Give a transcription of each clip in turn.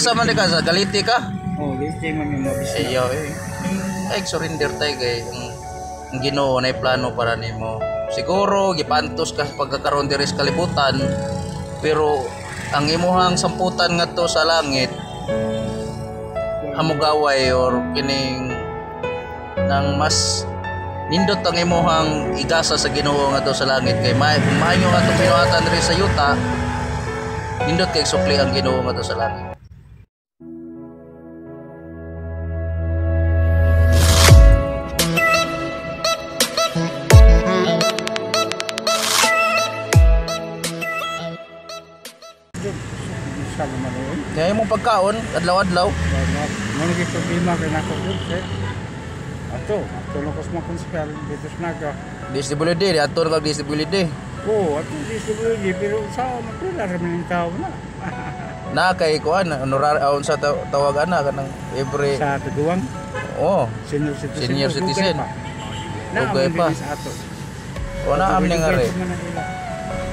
asa man ka sa Galiti ka? Oh, listing man yung mabisa. Iyo ay surrender tay kay ang Ginoo na plano para nimo. Siguro gipantos ka sa pagkakaroon diri sa kalibutan pero ang imuhang samputan ngadto sa langit hamugaway or kining nang mas nindot ang imuhang igasa sa Ginoo ngadto sa langit kay maayo nga itong binuhatan diri sa yuta nindot kay sukli ang Ginoo ngadto sa langit. Kaya mo pagkaon adlaw-adlaw. Ano gyud problema kay nako gud sir. Ato lokos mo konsekal dito sa Naga. Disability ato kag disability. Oh, ato disability pero sa magpila ra man ang tao na. Na kay kuan honorar sa tawag ana kanang every Sa tuduwang senior citizen. Ugay pa. Sa ato. Wala am ning are.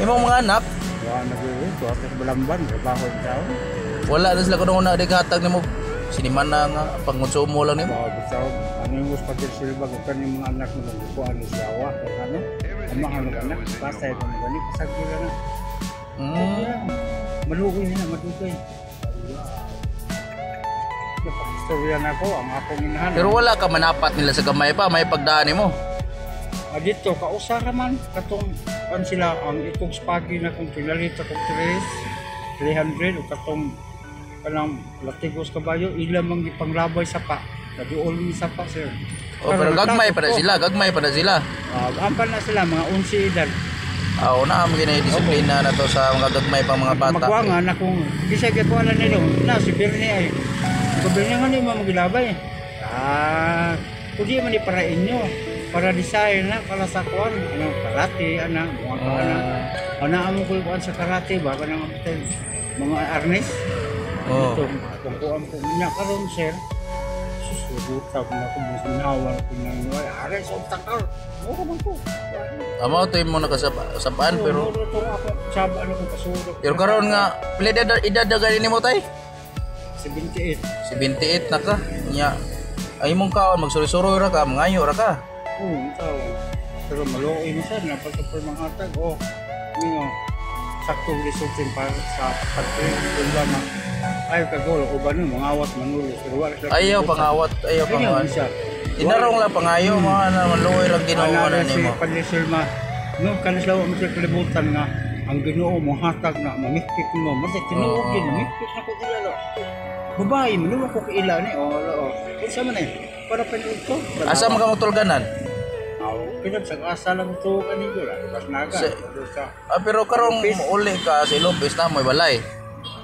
Imong mga anak Wa nagwe to ato balamban trabaho daw. wala na sila kuno na digatag nimo siniman na nga pangonsumo lang nimo. Bawo bitaw ano yung pagkil silba ko kaning mga anak mo kuan ni siyawa ano ang mga anak pasay mo gani pasagila na. Malugoy na madugay. Istorya na ko ang akong inahan. Pero wala ka manapat nila sa gamay pa may pagdaan nimo. Dito kausa ra man katong kan sila ang itong spagi na kung pinalita kong 300 o katong kanang latigos kabayo ila mang gipanglabay sa pa. Kaduol ni sa pa sir. Pero gagmay pa na sila. Ampan na sila mga 11 edad. Na am ginay disiplina na to sa mga gagmay pang mga bata. Magkuangan na kung bisag kuanan nila na si Birni ay gobyerno nga ni mo magilabay. Kung di man para inyo para design na para sa kuan karate ana amo ko kuan sa karate ba kanang mga arnes. Ito kung kuan ko niya karon sir. Susubutab na ko musinawan ko nang are sa takal. Mo man ko. Amo to mo nakasapaan pero saba ano ko kasuro. Pero karon nga pila edad gani nimo tay? 78. 78 na ka. Nya ay mong kaon magsuri-suroy ra ka, mangayo ra ka. Ito. Pero maluoy ni sir na pagka-permangatag saktong resultin para sa pagka na ay kagol uban no mangawat manulo pero wala ayaw pangawat inarong lang pangayo mga na maluoy lang Ginoo na nimo panisilma no kanis lawa mo sa kalibutan nga ang Ginoo mo hatag na mamikpik mo mate tinuod din mamikpik na ko ilalo babae mo ko kaila ni unsa man para pinud ko asa man ka motulganan pinag sa asa lang to kanito ra bas naga pero karong uli ka sa Ilopes na mo balay.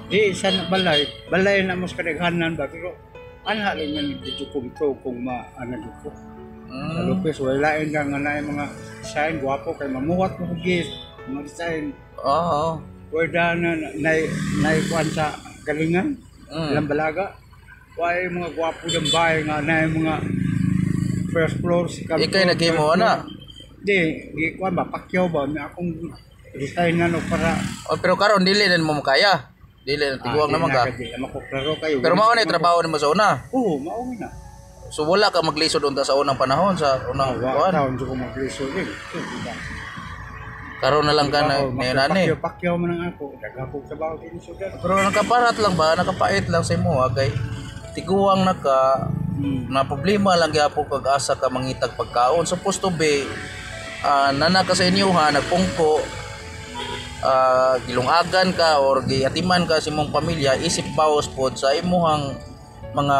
Di sa balay na mas kadaghanan ba pero anha rin man dito kung maana dito. Sa Lopez wala nga na mga design guwapo kay mamuhat mo hugis mga design. Wala na kuan sa galingan. Ilang balaga. Wala mga guwapo yung bahay nga na mga first floor si ikay nagimo ana. Di kuan ba pakyaw ba may akong design na no para pero karon dili na mo makaya. Dili na tiguang naman ka. Pero mao na trabaho nimo sa una. Oo, mao na. So wala ka maglisod unta sa unang panahon sa unang kuan. Taon ko maglisod din. Karon na lang ka na ani. Pakyaw man ang ako, dagako sa bawo din sudan. Pero nakaparat lang ba, nakapait lang sa imo kay tiguang na ka. Na problema lang gyapon kag asa ka mangitag pagkaon. Supposed to be nana ka sa inyo ha nagpungko gilungagan ka or giatiman ka sa imong pamilya isip bawas pod sa imuhang mga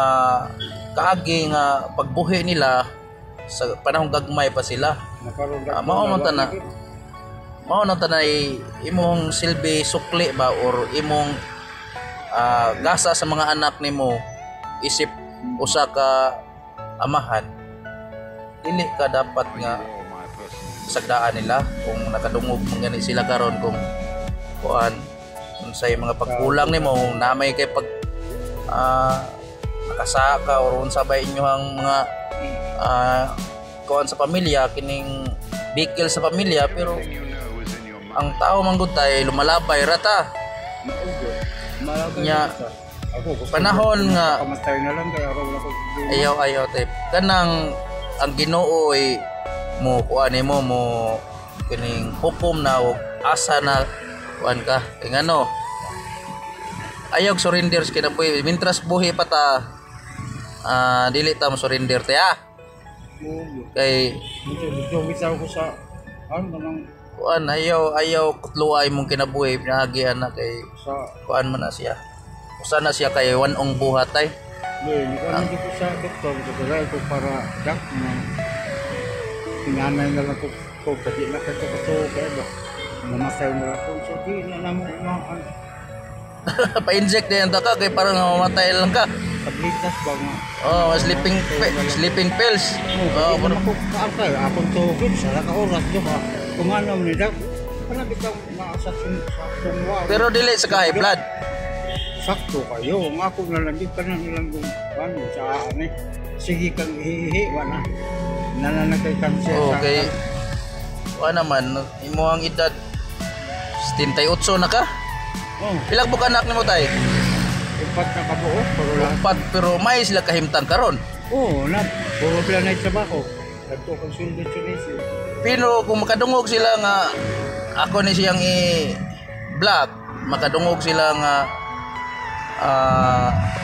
kaagi nga pagbuhi nila sa panahong gagmay pa sila. Mao man tanay imong silbi sukli ba or imong gasa sa mga anak nimo isip usa ka amahan dili ka dapat nga sagdaan nila kung nakadungog man gani sila karon kung kuan unsay mga pagkulang nimo namay kay pag nakasaka or unsa ba inyohang mga kuan sa pamilya kining bikil sa pamilya pero ang tao man gud tay lumalabay rata nya Ako gusto Panahon ko, nga kamatay na lang kaya araw na ko. ayaw tayo. Kanang ang Ginoo ay mo kuan mo kining hukom na og asa na kuan ka. Kay ngano? Ayaw surrender sa kinabuhi. Mintras buhi pa ta dili ta mo surrender ta ya. Kay Dito bitaw ko sa ano nang kuan ayaw kutluay mong kinabuhi pinagi ana kay sa kuan man na siya. Usa na siya kay wanong buhat ay. hindi ko dito sa doktor ko para dak na pinanay na lang ko kasi na kasi ko kaya ba mamatay na lang ko so di na namo Pa-inject din ta ka kay parang mamatay lang ka. tablitas ba nga Oh, sleeping pills. oh pero ko kaartay akong tugid sa ka oras do ka kung ano ni dak para bitaw sa tungwa Pero dili sa high blood. sakto kayo ang ako na lang di ka na lang kung ano sa ano sige kang hihi wala nananakay kanser Okay. Wa naman imo ang edad 78 na ka. oh Pilag buk anak nimo tay? upat na kabuo pero lang Upat pero may sila kahimtang karon. oo na puro pala na trabaho dagko kang sweldo chinese Pero kung makadungog sila nga ako ni siyang i-block, makadungog sila nga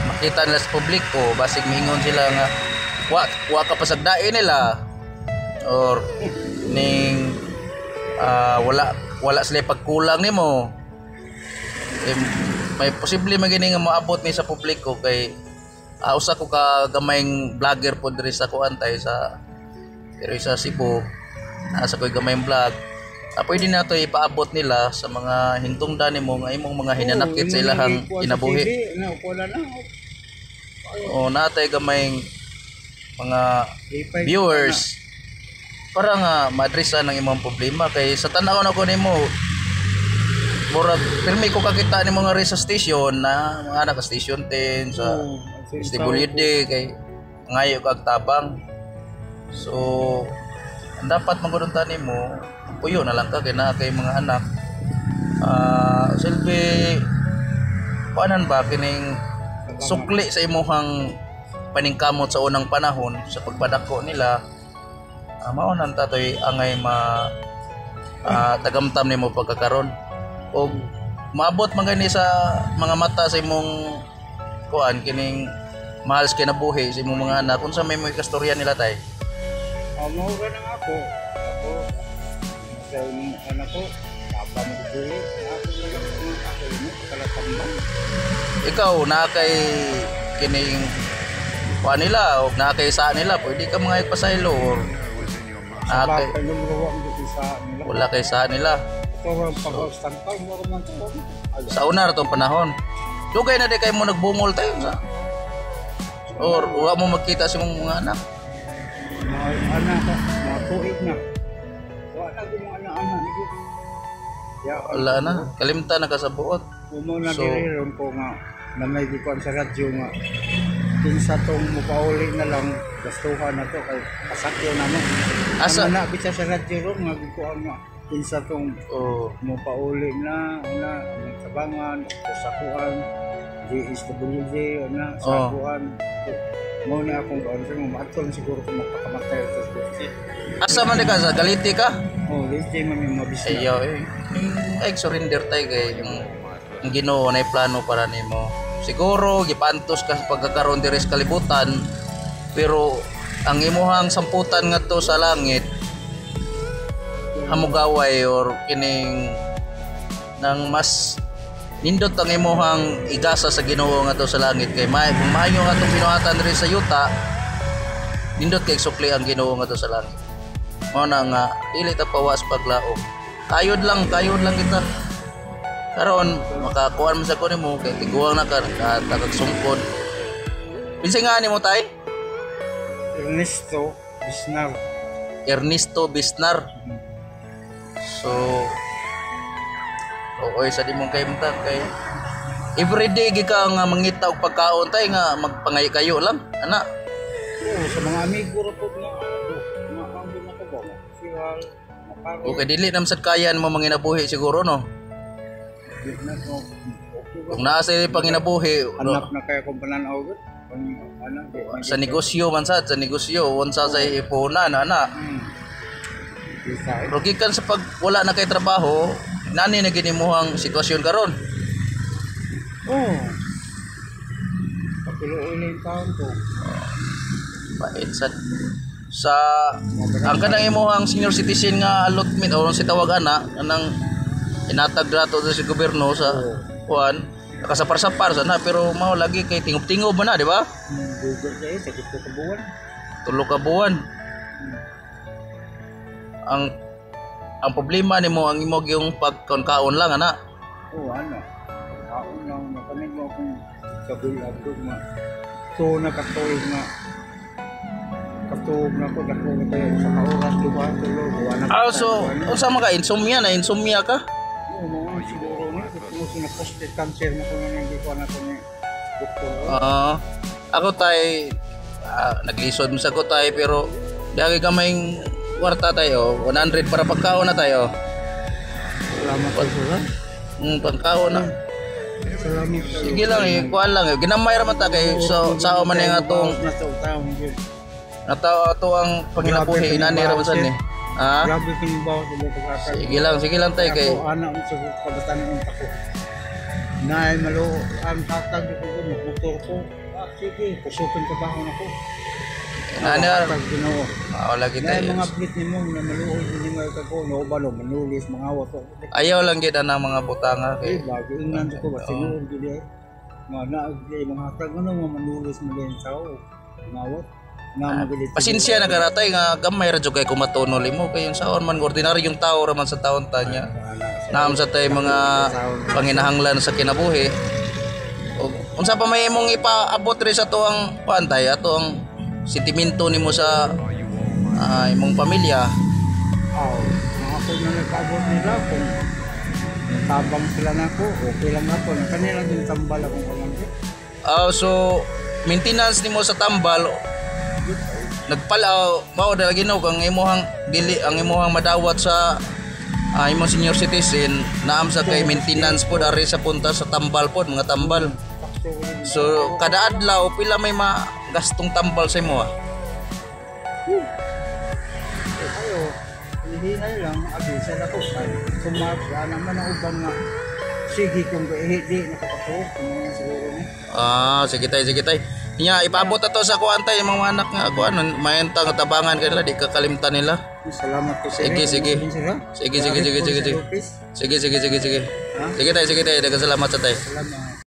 makita nila sa publiko, basig mingon sila nga wa ka pasagdain nila or ning wala sila pagkulang nimo. May posible magini nga moabot ni sa publiko kay usa ko ka gamayng vlogger pod diri sa kuantay sa diri sa Cebu. Asa ko'y gamayng vlog. Pwede na ito ipaabot nila sa mga hintungdan nimo nga imong mga hinanakit sa ilahang kinabuhi. O natay gamayng mga viewers para nga madresa ng imong problema kay sa tanaw na ko nimo murag pirmi ko kakita ni mga sa station na mga anak sa station 10 sa SWD kay ngayo kag tabang. So ang dapat maguduntan nimo puyo na lang ka kay na kay mga anak silbi panan ba kining sukli sa imuhang paningkamot sa unang panahon sa pagpadako nila mao nang tatoy angay tagamtam nimo pagkakaron og maabot man gani sa mga mata sa imong kuan kining mahal sa kinabuhi sa imong mga anak unsa may mga istorya nila tay mauga nang ako sa anak ko papa mo dili ako kalatambang ikaw na kay kining kuan nila og na kay sa nila pwede ka mga ipasaylo or kay wala kay sa nila sa una ra tong panahon dugay na di kay mo nagbungol tayo sa or wa mo magkita sa imong mga anak anak ko mga tuig na wala ko mga anak wala na kalimtan na ka sa buot umo na diriron ko nga na may gikuan sa radyo nga kinsa tong mupauli na lang gastuhan na to kay kasakyo na mo asa na bisa sa radyo ron nga gikuan nga kinsa tong mupauli na sabangan sakuan DSWD na sakuan mo na akong gaon mo matol siguro kung magpakamatay ito asa man ka sa galiti ka galiti man yung mabisa ayaw ay surrender tayo kay yung Ginoo na plano para nimo siguro gipantos ka sa pagkakaroon diri sa kalibutan pero ang imuhang samputan ngadto sa langit hamugaway or kining nang mas nindot ang imuhang igasa sa Ginoo ngadto sa langit kay maayo nga atong binuhatan diri sa yuta nindot kay sukli ang Ginoo ngadto sa langit mao na nga dili ta pawas paglaom kayod lang kita karon makakuan man sa ko nimo kay tiguang na ka tagagsungkod pinsa nga nimo tay Ernesto Bisnar so sa di mong kaimtang kay everyday gi ka nga mangita og pagkaon tay nga magpangay kayo lang ana sa mga amigo ra pud nga ambon na ko ba siwal okay dili nam sad kaya mo manginabuhi siguro no okay Kung naa sila panginabuhi Hanap na kaya kung pananaw gud. sa negosyo man sad, sa negosyo unsa sa ipunan ana. Pero gikan sa pag wala na kay trabaho, nani na ginimuhang sitwasyon karon. Oh. Pakiluoy na yung taon ko. Pait sad. Sa ang kanang imuhang senior citizen nga allotment o si tawag ana anang inatag rato sa gobyerno sa kuan nakasapar-sapar sana pero mao lagi kay tingob-tingob man na, di ba? Google kayo, sakit ko kabuan. 3 ka buwan. Ang problema nimo ang imong yung pagkaon lang ana. Oo, ano. Kaon lang na kanin mo akong kabulag nga. So nakatuig nga. Katuog na ko dako na kayo sa oras diba tulo buwan na. So unsa man ka insomnia na insomnia ka? Oo, mo siguro na kung sino prostate cancer mo kung hindi ko na ni doktor. Ako tay naglisod mo sa ko tay pero dagi kamay kwarta tayo 100 para pagkaon na tayo. Salamat po sir. Pagkaon na. Salamat. Sige lang kuan lang ginamay ra man ta kay so sao man nga atong ato ang panginabuhi inani ra man sad ni. Ha? Grabe kini bawas sa pagkakataon. Sige lang tay kay ako anak mo sa kabatan ng tako. Nay malo ang tatag ko motor ko. Sige, pusukin ka ba ako nako. Ano? Ginoo. Lagi Nay tayo. mga blit nimo na maluoy din nga ka ko no ba no manulis mga awat ko. Ayaw lang gid ang mga butanga Eh, kay lagi ingnan ko ba sinuod gid. Mga naag mga hatag ano mga manulis mo din tao. Mga awat. Na magalit. pasensya na karatay nga gamay ra jud kay kumatunol imo kay yung saon man ordinaryong tao ra man sa taon tanya. Naam sa tay mga panginahanglan sa kinabuhi. Unsa pa may imong ipaabot ri sa tuang pantay ato ang sentimento nimo sa imong pamilya. Mga ako na nagkaabot nila kung tabang sila na ako, okay lang ako. Kanila din tambal akong pamangkin. So maintenance nimo sa tambal nagpalaw mao dala Ginoo kang imong dili ang imong madawat sa imong senior citizen naam sa kay maintenance pod ari sa punta sa tambal pod mga tambal. So kada adlaw pila may gastong tambal sa imo? Ayo, hindi lang abisa na ko sa sumab naman ang uban nga sige kung hindi nakapatuog kung siguro ni. Sige tay. Nya ipaabot ato sa kuan tay mga anak nga kuan mayenta nga tabangan kanila di kakalimtan nila. Salamat po sa Sige. Sige tay, daghang salamat sa tay. Salamat.